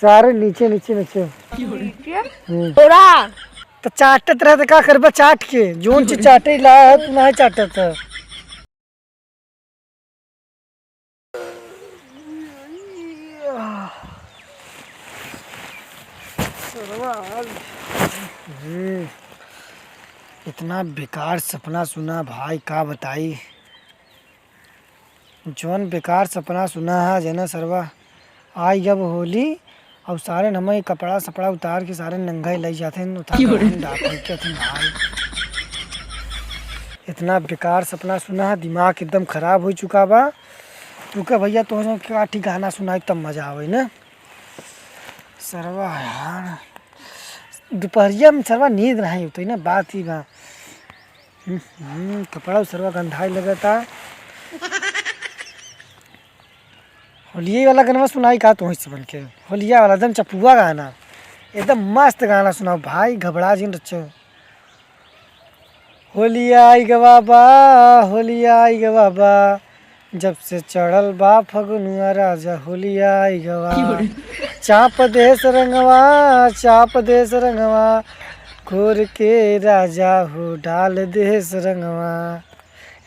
सारे नीचे नीचे नीचे तोरा तो चाटत रहे तो का करबा चाट के जोन चीज चाटे ला तू ना चाटत है। इतना बेकार सपना सुना भाई का बताई। जौन बेकार सपना सुना है जना सरवा आई जब होली और सारे हमें कपड़ा सपड़ा उतार के सारे नंगा ही ले जाते हैं भाई। इतना बेकार सपना सुना है दिमाग एकदम खराब हो चुका बा। तू का भैया तो क्या ठीक गाना सुनाई तब मजा आवे ना सरवा यार। दोपहरिया में सरवा नींद नहीं होती ना बात ही बा। कपड़ा सरवा गंधाई लगता। होलिया वाला गाना सुनाई का तो बन के होलिया वाला एकदम चपुआ गाना एकदम मस्त गाना सुनाओ भाई घबरा जिन रचो। होलिया आई ग बाबा होलिया आई ग बाबा जब से चढ़ल बा फगुनुआ राजा होलिया आई ग बाबा चाप देश रंगवा चाप देश रंगवा घोर के राजा हो डाल देश रंगवा।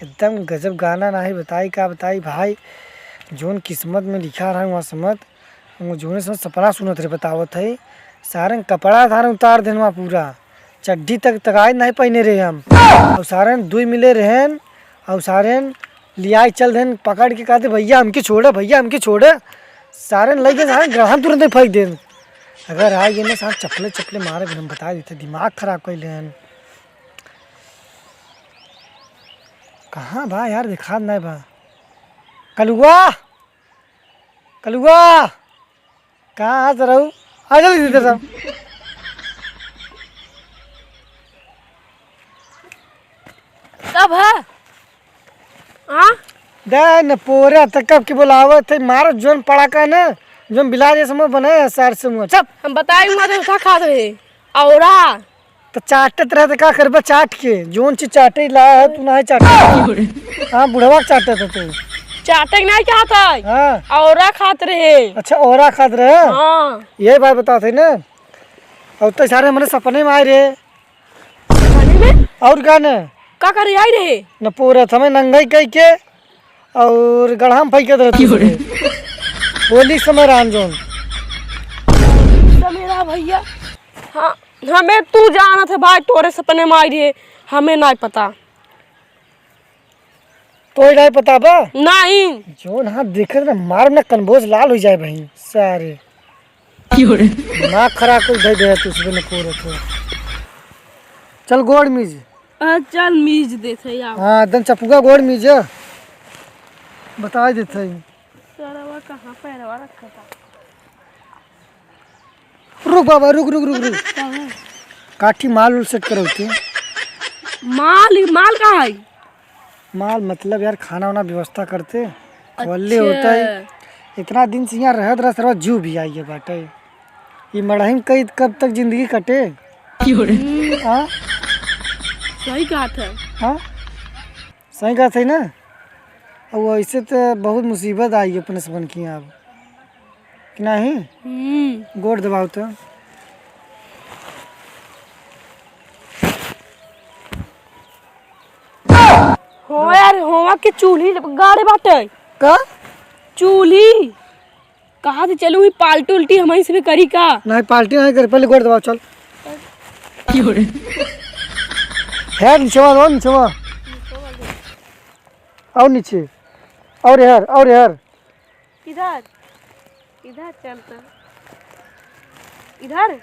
एकदम गजब गाना नहीं बताई का बताई भाई। जोन किस्मत में लिखा रहा वहाँ समझ जोने समझ सपना सुनत रहे बतावत है। सारन कपड़ा धारन उतार देना पूरा चड्डी तक तकाई नहीं पहने रहे हम और सारन दुई मिले रहेन और सारन लिया चल देन पकड़ के कहते भैया हमके छोड़े सारन लगे सारन ग्रहण तुरंत फेंक देन। अगर आ गए ना सार चपले चपले मारे हम बता देते दिमाग खराब कर लेन। कहाँ बा यार दिखा नहीं बा। कलुआ कलुआ कहाँ आ रहू आ जल्दी इधर सब। कब है दे न पोरे तक कब की बोलावत है मारो जोन पड़ा का ना जोन बिला जैसे मुँह बने सार से मुँह चप हम बताएंगे तो उठा खा रहे औरा तो चाटत रहे का करबा चाट के जोन चीज चाटे ला तू ना चाटे। हाँ बुढ़वा चाटत है तू चाटे नहीं चाहता हाँ औरा खात रहे। अच्छा औरा खाद रहे हाँ यही बात बताते ना। और तो सारे हमारे सपने में आए रहे खाने में और गाने का कर आई रहे न पूरा समय नंगाई कह के और गढ़ा में फेंकत रहते होली समय राम जोन मेरा भैया। हाँ हमें तू जाना था भाई तोरे सपने में आई रहे हमें नहीं पता। तो नहीं पता बा नहीं जोन हाँ देखे ना मार ना कन्भोज लाल हो जाए भाई सारे दिमाग खराब कर दे दे तू सुबह न पूरा तो चल गोड़ मीज चल मीज देते यार। हाँ एकदम चपुआ गोड़ मीज बता देते सरवा कहाँ पैरवा रखा था। रुक बाबा रुक रुक रुक रुक काठी माल उल सेट करो के माल कहाँ है। माल मतलब यार खाना वाना व्यवस्था करते खोलले होता है। इतना दिन से यहाँ रहत रह सरवा जू भी आई है बाटे ये मड़ही में कई कब तक जिंदगी कटे। हाँ सही कहा था। हाँ सही कहा था ना। और वैसे तो बहुत मुसीबत आई है अपने से बन की अब कि नहीं गोड़ दबाओ तो हो यार होवा के चूल्ही गाड़े बाटे का चूल्ही कहाँ से चलू ही पाल्टी उल्टी हमारी से भी करी का नहीं पार्टी नहीं कर पहले गोड़ दबाओ चल है नीचे और नीचे और यार इधर इधर चलता इधर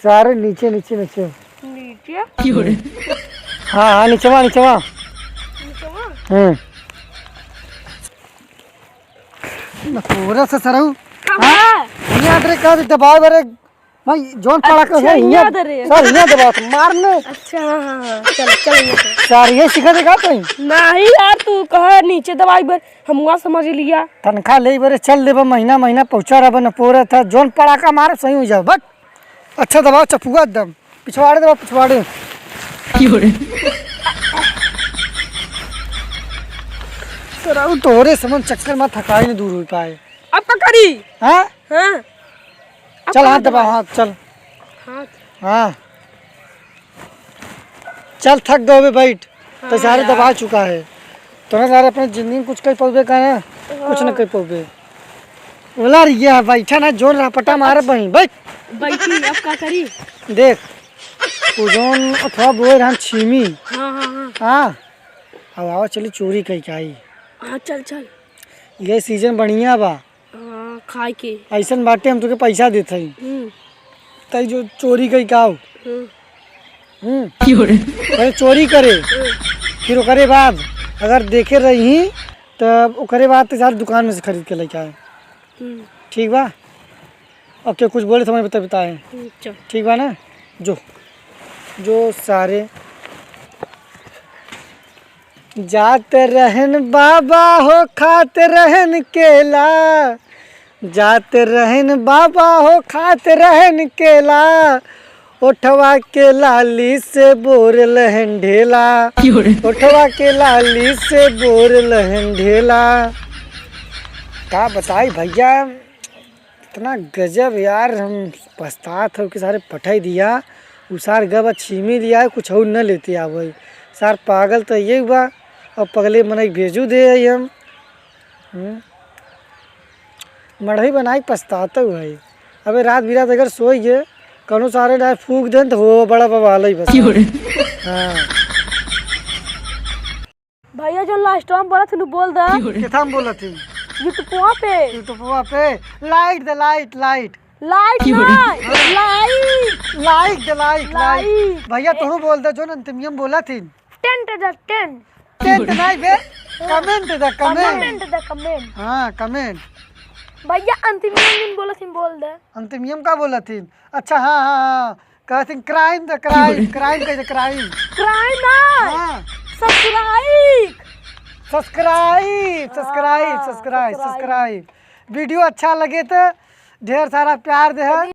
सारे नीचे नीचे नीचे नीचे हाँ नीचे पूरा से सरऊ यहाँ दे का दबाव बरे भाई जोन पड़ा कर है यहाँ दे रहे सर यहाँ दबाव मारने। अच्छा हाँ चल सर ये सिखा देगा तो नहीं यार तू कह नीचे दवाई बर हम समझ लिया तनखा ले बरे चल देबा महीना पहुँचा रहा न पूरा था जोन पड़ा का मारे सही हो जाए बट अच्छा दबाव चपुआ एकदम पिछवाड़े दबाव पिछवाड़े तोरे समझ चक्कर में थकाई नहीं दूर हो पाए अब का करी? हाँ हाँ चल हाथ दबा, हाथ चल। हाथ हाँ चल, थक गए बे, बैठ। तो सारे यार। दबा चुका है तो ना सारे अपने जिंदगी में कुछ कर पाओगे का ना, कुछ ना कर पाओगे। बोला ये है बैठा ना, जोर रपटा मारे बही बैठ। बैठी अब का करी? देख जोन अथवा बोए रहन छीमी। हाँ हाँ हाँ हाँ अब आवा चली चोरी कई का आई। हाँ चल चल। ये सीजन बढ़िया बा, हाँ खाए के। ऐसन बाटे हम तुके पैसा देते ही तई जो चोरी कई का हो। पहले चोरी करे, फिर ओकरे बाद अगर देखे रही तब ओकरे बाद तो सारी दुकान में से खरीद के लेके आए। ठीक बा? अब क्या कुछ बोले समझ बताए? चल ठीक बा ना? जो जो सारे जाते रहन बाबा हो खाते रहन केला, जाते रहन बाबा हो खाते रहन केला, उठवा के लाली से बोर लहन ढेला, उठवा के लाली से बोर लहन ढेला। क्या बताई भैया, इतना गजब यार, हम पछतात हो कि सारे पठाई दिया उसार गब छीमी दिया, कुछ और न लेते आ भाई सार पागल तो ये हुआ। अब पगले मन भेजू दे हम मढ़ई बनाई पछताता भाई। अबे रात बिरात अगर सोई गए कौनो सारे डाय फूक दें तो हो बड़ा बवाल ही बस। हाँ भैया जो लास्ट में बोला था बोल दा। किथा में बोला थी? यूट्यूब पे। यूट्यूब पे light the light light light light like the light भैया तू बोल दे जो अंतिमियम बोला थी। 10 नहीं बे, कमेंट द कमेंट। हाँ कमेंट। भैया अंतिमियम बोला थी बोल दे। अंतिमियम का बोला थी? अच्छा हाँ हाँ हाँ कहते क्राइम द क्राइम, क्राइम कहते क्राइम, क्राइम ना। हाँ subscribe subscribe subscribe subscribe subscribe. Video अच्छा लगे तो ढेर सारा प्यार दे।